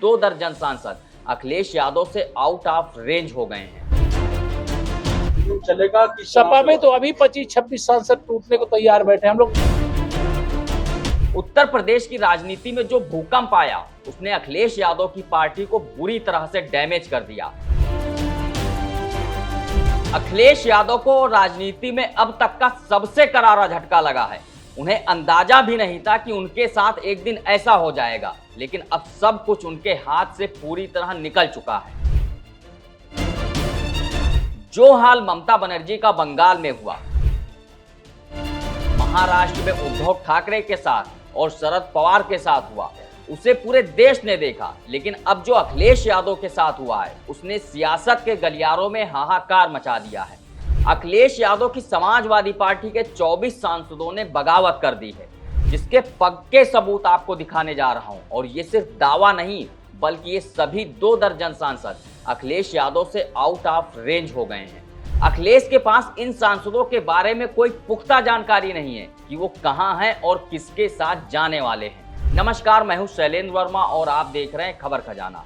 2 दर्जन सांसद अखिलेश यादव से आउट ऑफ रेंज हो गए हैं। चलेगा कि सपा में तो अभी 25-26 सांसद टूटने को तैयार बैठे हम लोग। उत्तर प्रदेश की राजनीति में जो भूकंप आया उसने अखिलेश यादव की पार्टी को बुरी तरह से डैमेज कर दिया। अखिलेश यादव को राजनीति में अब तक का सबसे करारा झटका लगा है। उन्हें अंदाजा भी नहीं था कि उनके साथ एक दिन ऐसा हो जाएगा, लेकिन अब सब कुछ उनके हाथ से पूरी तरह निकल चुका है। जो हाल ममता बनर्जी का बंगाल में हुआ, महाराष्ट्र में उद्धव ठाकरे के साथ और शरद पवार के साथ हुआ, उसे पूरे देश ने देखा। लेकिन अब जो अखिलेश यादव के साथ हुआ है उसने सियासत के गलियारों में हाहाकार मचा दिया है। अखिलेश यादव की समाजवादी पार्टी के 24 सांसदों ने बगावत कर दी है, जिसके पक्के सबूत आपको दिखाने जा रहा हूं। और ये सिर्फ दावा नहीं, बल्कि ये सभी 2 दर्जन सांसद अखिलेश यादव से आउट ऑफ रेंज हो गए हैं। अखिलेश के पास इन सांसदों के बारे में कोई पुख्ता जानकारी नहीं है कि वो कहां हैं और किसके साथ जाने वाले हैं। नमस्कार, मैं हूं शैलेंद्र वर्मा और आप देख रहे हैं खबर खजाना।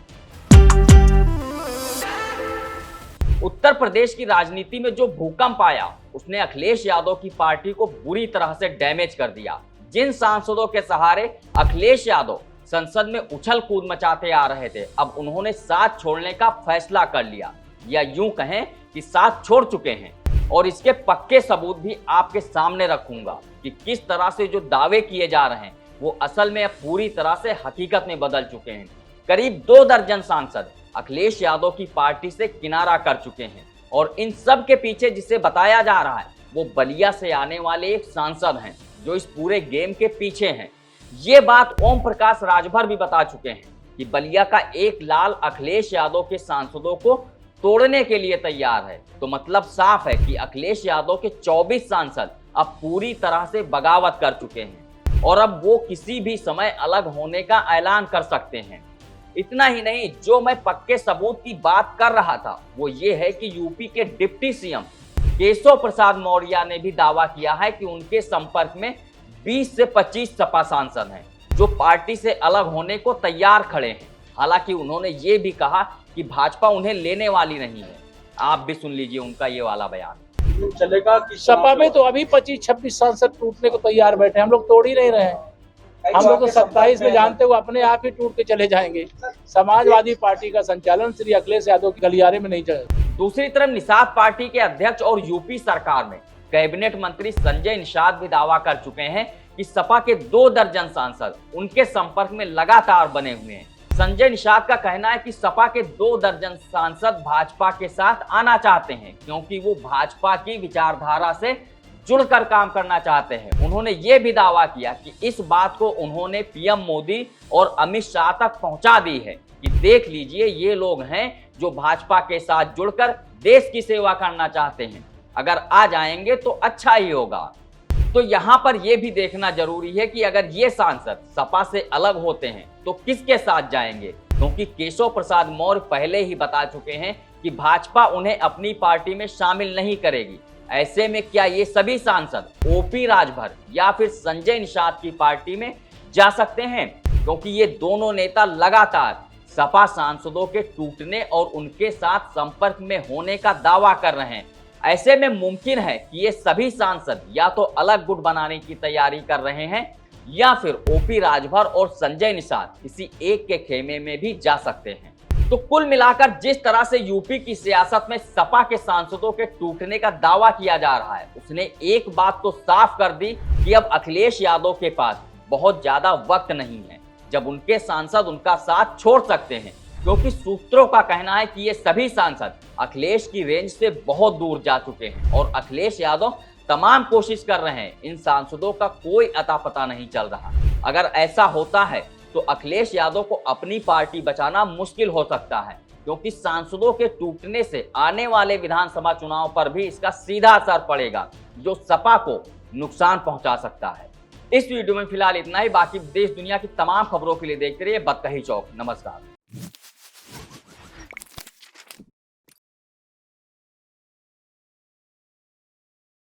उत्तर प्रदेश की राजनीति में जो भूकंप आया उसने अखिलेश यादव की पार्टी को बुरी तरह से डैमेज कर दिया। जिन सांसदों के सहारे अखिलेश यादव संसद में उछल कूद मचाते आ रहे थे, अब उन्होंने साथ छोड़ने का फैसला कर लिया, या यूं कहें कि साथ छोड़ चुके हैं। और इसके पक्के सबूत भी आपके सामने रखूंगा कि किस तरह से जो दावे किए जा रहे हैं वो असल में अब पूरी तरह से हकीकत में बदल चुके हैं। करीब 2 दर्जन सांसद अखिलेश यादव की पार्टी से किनारा कर चुके हैं, और इन सब के पीछे जिसे बताया जा रहा है वो बलिया से आने वाले एक सांसद हैं जो इस पूरे गेम के पीछे हैं। ये बात ओम प्रकाश राजभर भी बता चुके हैं कि बलिया का एक लाल अखिलेश यादव के सांसदों को तोड़ने के लिए तैयार है। तो मतलब साफ है कि अखिलेश यादव के 24 सांसद अब पूरी तरह से बगावत कर चुके हैं और अब वो किसी भी समय अलग होने का ऐलान कर सकते हैं। इतना ही नहीं, जो मैं पक्के सबूत की बात कर रहा था वो ये है कि यूपी के डिप्टी सीएम केशव प्रसाद मौर्य ने भी दावा किया है कि उनके संपर्क में 20 से 25 सपा सांसद हैं जो पार्टी से अलग होने को तैयार खड़े हैं। हालांकि उन्होंने ये भी कहा कि भाजपा उन्हें लेने वाली नहीं है। आप भी सुन लीजिए उनका ये वाला बयान। चलेगा कि सपा में तो अभी 25-26 सांसद टूटने को तैयार बैठे हम लोग तोड़ ही नहीं रहे हैं। हम लोग तो 27 में जानते हुए अपने आप ही टूट के चले जाएंगे। समाजवादी पार्टी का संचालन श्री अखिलेश यादव के गलियारे में नहीं चलेगा। दूसरी तरफ निषाद पार्टी के अध्यक्ष और यूपी सरकार में कैबिनेट मंत्री संजय निषाद भी दावा कर चुके हैं कि सपा के 2 दर्जन सांसद उनके संपर्क में लगातार बने हुए हैं। संजय निषाद का कहना है कि सपा के 2 दर्जन सांसद भाजपा के साथ आना चाहते हैं क्योंकि वो भाजपा की विचारधारा से जुड़कर काम करना चाहते हैं। उन्होंने ये भी दावा किया कि इस बात को उन्होंने पीएम मोदी और अमित शाह तक पहुंचा दी है कि देख लीजिए, ये लोग हैं जो भाजपा के साथ जुड़कर देश की सेवा करना चाहते हैं। अगर आ जाएंगे तो अच्छा ही होगा। तो यहाँ पर यह भी देखना जरूरी है कि अगर ये सांसद सपा से अलग होते हैं तो किसके साथ जाएंगे, क्योंकि केशव प्रसाद मौर्य पहले ही बता चुके हैं कि भाजपा उन्हें अपनी पार्टी में शामिल नहीं करेगी। ऐसे में क्या ये सभी सांसद ओपी राजभर या फिर संजय निषाद की पार्टी में जा सकते हैं? क्योंकि ये दोनों नेता लगातार सपा सांसदों के टूटने और उनके साथ संपर्क में होने का दावा कर रहे हैं। ऐसे में मुमकिन है कि ये सभी सांसद या तो अलग गुट बनाने की तैयारी कर रहे हैं या फिर ओपी राजभर और संजय निषाद किसी एक के खेमे में भी जा सकते हैं। तो कुल मिलाकर जिस तरह से यूपी की सियासत में सपा के सांसदों के टूटने का दावा किया जा रहा है, उसने एक बात तो साफ कर दी कि अब अखिलेश यादव के पास बहुत ज्यादा वक्त नहीं है जब उनके सांसद उनका साथ छोड़ सकते हैं, क्योंकि सूत्रों का कहना है कि ये सभी सांसद अखिलेश की रेंज से बहुत दूर जा चुके हैं और अखिलेश यादव तमाम कोशिश कर रहे हैं। इन सांसदों का कोई अता पता नहीं चल रहा। अगर ऐसा होता है तो अखिलेश यादव को अपनी पार्टी बचाना मुश्किल हो सकता है, क्योंकि सांसदों के टूटने से आने वाले विधानसभा चुनाव पर भी इसका सीधा असर पड़ेगा, जो सपा को नुकसान पहुंचा सकता है। इस वीडियो में फिलहाल इतना ही। बाकी देश दुनिया की तमाम खबरों के लिए देखते रहिए बतकही चौक। नमस्कार।